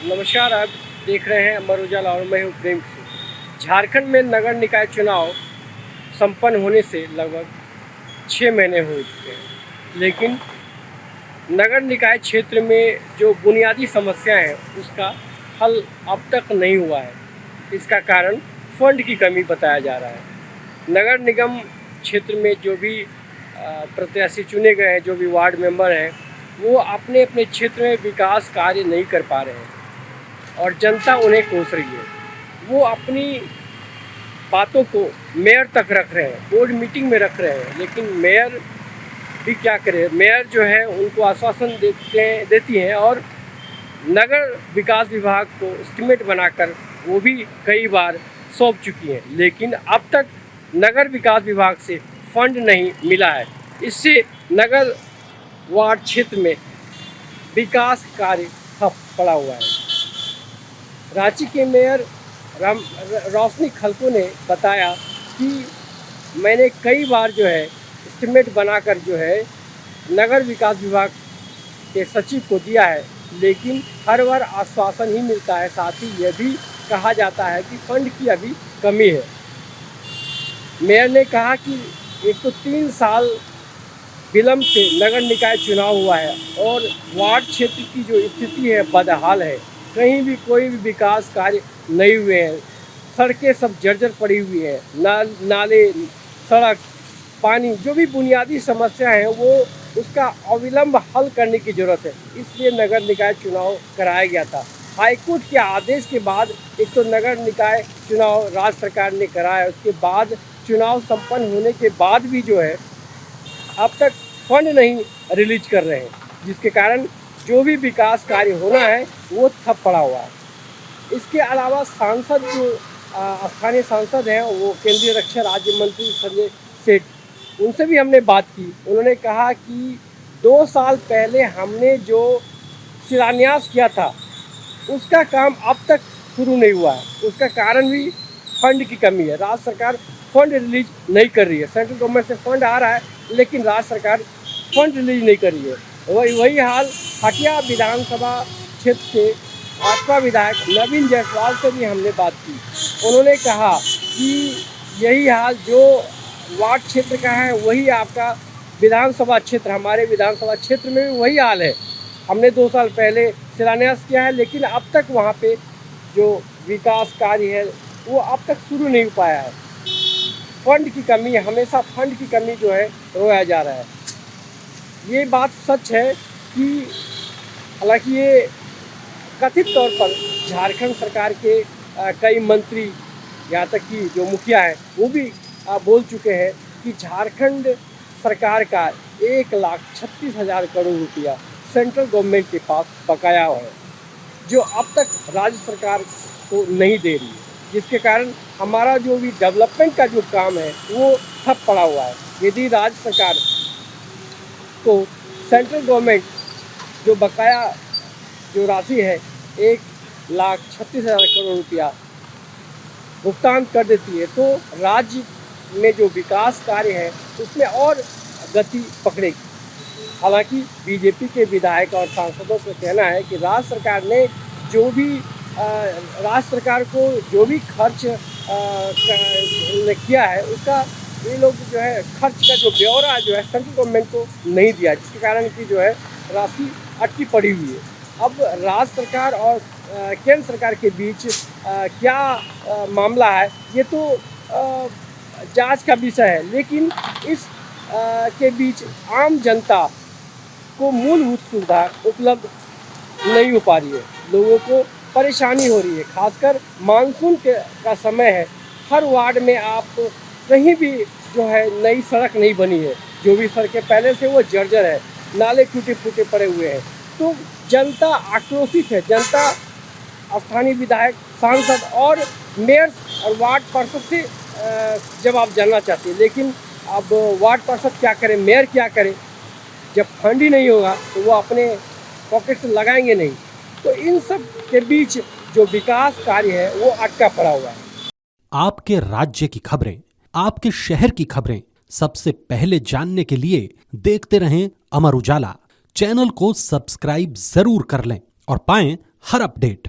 नमस्कार, आप देख रहे हैं अमर उजाला और मैं हूं प्रेम सिंह। झारखंड में नगर निकाय चुनाव संपन्न होने से लगभग 6 महीने हो चुके हैं, लेकिन नगर निकाय क्षेत्र में जो बुनियादी समस्याएं हैं उसका हल अब तक नहीं हुआ है। इसका कारण फंड की कमी बताया जा रहा है। नगर निगम क्षेत्र में जो भी प्रत्याशी चुने गए हैं, जो भी वार्ड मेंबर हैं, वो अपने अपने क्षेत्र में विकास कार्य नहीं कर पा रहे हैं और जनता उन्हें कोस रही है। वो अपनी बातों को मेयर तक रख रहे हैं, बोर्ड मीटिंग में रख रहे हैं, लेकिन मेयर भी क्या करे। मेयर जो है उनको आश्वासन देती हैं और नगर विकास विभाग को एस्टीमेट बनाकर वो भी कई बार सौंप चुकी हैं, लेकिन अब तक नगर विकास विभाग से फंड नहीं मिला है। इससे नगर वार्ड क्षेत्र में विकास कार्य ठप पड़ा हुआ है। रांची के मेयर रोशनी खलको ने बताया कि मैंने कई बार जो है एस्टीमेट बनाकर जो है नगर विकास विभाग के सचिव को दिया है, लेकिन हर बार आश्वासन ही मिलता है। साथ ही यह भी कहा जाता है कि फंड की अभी कमी है। मेयर ने कहा कि एक तो 3 साल विलम्ब से नगर निकाय चुनाव हुआ है और वार्ड क्षेत्र की जो स्थिति है बदहाल है। कहीं भी कोई भी विकास कार्य नहीं हुए हैं। सड़कें सब जर्जर पड़ी हुई हैं। नाले, सड़क, पानी, जो भी बुनियादी समस्या है वो उसका अविलंब हल करने की ज़रूरत है। इसलिए नगर निकाय चुनाव कराया गया था। हाईकोर्ट के आदेश के बाद एक तो नगर निकाय चुनाव राज्य सरकार ने कराया, उसके बाद चुनाव संपन्न होने के बाद भी जो है अब तक फंड नहीं रिलीज कर रहे हैं, जिसके कारण जो भी विकास कार्य होना है वो ठप पड़ा हुआ है। इसके अलावा सांसद जो स्थानीय सांसद हैं वो केंद्रीय रक्षा राज्य मंत्री संजय सेठ, उनसे भी हमने बात की। उन्होंने कहा कि 2 साल पहले हमने जो शिलान्यास किया था उसका काम अब तक शुरू नहीं हुआ है। उसका कारण भी फंड की कमी है। राज्य सरकार फंड रिलीज नहीं कर रही है। सेंट्रल गवर्नमेंट से फंड आ रहा है, लेकिन राज्य सरकार फंड रिलीज नहीं कर रही है। वही हाल हटिया विधानसभा क्षेत्र से भाजपा विधायक नवीन जायसवाल से भी हमने बात की। उन्होंने कहा कि यही हाल जो वार्ड क्षेत्र का है वही आपका विधानसभा क्षेत्र, हमारे विधानसभा क्षेत्र में भी वही हाल है। हमने 2 साल पहले शिलान्यास किया है, लेकिन अब तक वहाँ पे जो विकास कार्य है वो अब तक शुरू नहीं हो पाया है। फंड की कमी, हमेशा फंड की कमी जो है रोया जा रहा है। ये बात सच है कि हालांकि ये कथित तौर पर झारखंड सरकार के कई मंत्री, यहाँ तक कि जो मुखिया है वो भी बोल चुके हैं कि झारखंड सरकार का 1,36,000 करोड़ रुपया सेंट्रल गवर्नमेंट के पास बकाया है, जो अब तक राज्य सरकार को नहीं दे रही है, जिसके कारण हमारा जो भी डेवलपमेंट का जो काम है वो ठप पड़ा हुआ है। यदि राज्य सरकार को सेंट्रल गवर्नमेंट जो बकाया जो राशि है 1,36,000 करोड़ रुपया भुगतान कर देती है, तो राज्य में जो विकास कार्य है उसमें और गति पकड़ेगी। हालांकि बीजेपी के विधायक और सांसदों का कहना है कि राज्य सरकार ने जो भी राज्य सरकार को जो भी खर्च किया है उसका ये लोग जो है खर्च का जो ब्यौरा जो है सेंट्रल गवर्नमेंट को नहीं दिया, जिसके कारण की जो है राशि अटकी पड़ी हुई है। अब राज्य सरकार और केंद्र सरकार के बीच क्या मामला है ये तो जांच का विषय है, लेकिन इस के बीच आम जनता को मूलभूत सुविधा उपलब्ध नहीं हो पा रही है। लोगों को परेशानी हो रही है, खासकर मानसून का समय है। हर वार्ड में आप कहीं भी जो है नई सड़क नहीं बनी है। जो भी सड़कें पहले से वो जर्जर है, नाले टूटे फूटे पड़े हुए हैं। तो जनता आक्रोशित है। जनता स्थानीय विधायक, सांसद और मेयर और वार्ड पार्षद से जवाब जानना चाहती है, लेकिन अब वार्ड पार्षद क्या करें, मेयर क्या करें? जब फंड ही नहीं होगा तो वो अपने पॉकेट से लगाएंगे नहीं। तो इन सब के बीच जो विकास कार्य है वो अटका पड़ा हुआ है। आपके राज्य की खबरें, आपके शहर की खबरें सबसे पहले जानने के लिए देखते रहें अमर उजाला। चैनल को सब्सक्राइब जरूर कर लें और पाएं हर अपडेट